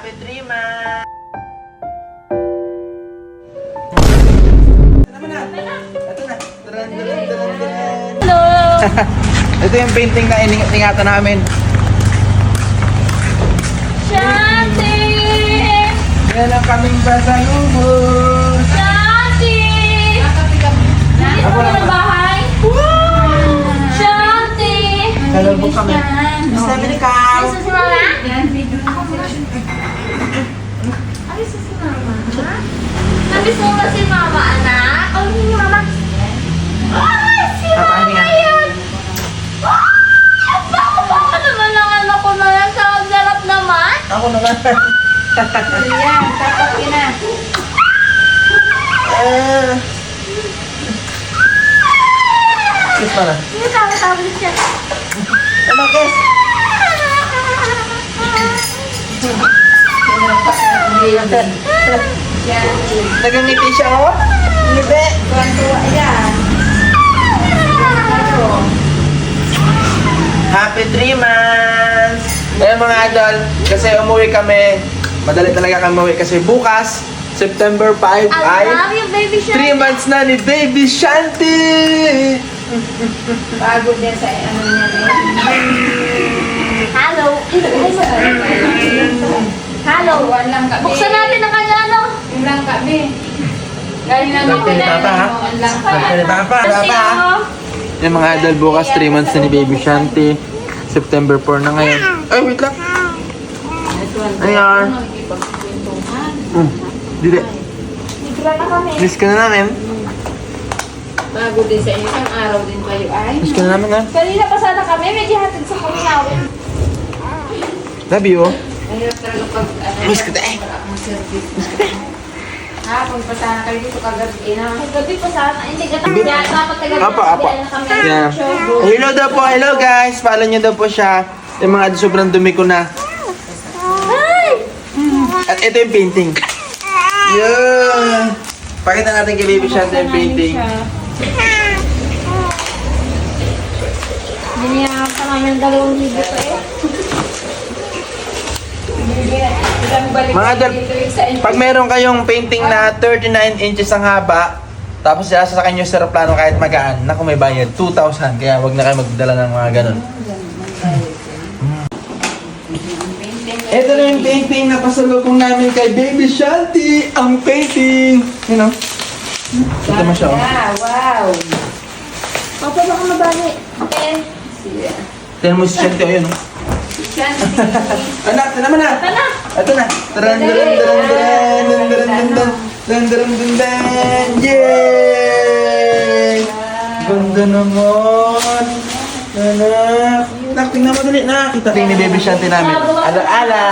Happy 3 months! Ito na. Taran. Hello! Ito yung painting na iningatan namin. Shanti! Yan ang kaming pasalubong. Shanti! Hindi Ako mo lang na ba? bahay? Shanti! Salubong kami. Sabi ni Carl. Ayos na si Mama? Ako muna. Ayos na si Mama? Nabis mo ba si Mama, anak? Oh, hindi Mama. Ay, si Mama Papahinga. yan! Ay, ang bango-bango naman ang ano ko na yan. Ang sarap naman. Ako naman. Yan, tapos na. Kiss pa na. Hindi tawa-tawa siya. Ano, kiss? Nagangiti siya, oh. Ngiti. Tuwan-tuwa yan. Happy 3 months! Ngayon mga idol, kasi umuwi kami. Madali talaga kami umuwi kasi bukas, September 5 I ay love you, baby 3 months na ni Baby Shanti! Bago din sa ano niya Hello. Hello. Tuwan lang kami. Buksan natin ang kanya, ano? Yung lang kami. Galing namin Birthday ni Papa, ha? Tuwan lang Birthday ni Papa. Kasi Papa, ha? ano, Yung mga idol, bukas 3 months na ni Baby Shanti. September 4 na ngayon. Ay, wait lang. Ayan. Dili. bigla na kami. Miss ka na namin. Bago din sa inyo. Isang araw din kayo ay. Miss ka na namin, ha? Kanina pa sana kami, may gihatid sa Kuminawi. Love you. Mahirap talaga pag ano. Miss kita, eh. Ang service. Ha, punta sana kayo dito kagabi na. Ay, gabi pa sana, hindi ka tayo. Dapat tagabi Apa. na kami. Yeah. Hello daw po. Hello guys. Follow nyo daw po siya. Yung mga sobrang dumi ko na. Ay! At ito yung painting. Yun. Pakita natin kay Baby Shanti yung painting. Biniyakan pa namin 2,000 pa eh. Mga idol, pag meron kayong painting na 39 inches ang haba, tapos sasakyan nyo sa aeroplano kahit magaan, naku may bayad, 2,000. Kaya wag na kayo magdala ng mga ganun. Ito na yung painting na pasalubong namin kay Baby Shanti. Ang painting. You know? Ito mo siya. Oh. Wow. Papa, baka mabali. Okay. Tignan mo si Shanti. Ayun. Oh. Anak, ito naman na. Tala! Ito na. Taran, taran, taran, taran, taran, taran, taran, taran, taran, yay! Ganda naman. Anak. Nak, tingnan mo dali. Nakita rin ni Baby Shanti namin. Ala-ala.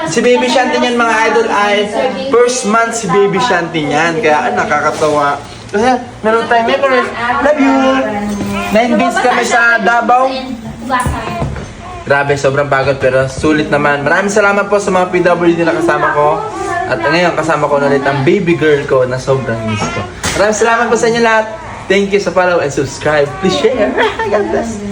Si Baby Shanti niyan mga idol ay first month si Baby Shanti niyan. Kaya nakakatawa. Kasi meron tayong memories. Love you. 9 days kami sa Davao. Grabe, sobrang pagod pero sulit naman. Maraming salamat po sa mga PWD na kasama ko. At ngayon kasama ko na ulit ang baby girl ko na sobrang miss ko. Maraming salamat po sa inyo lahat. Thank you sa follow and subscribe. Please share. God bless.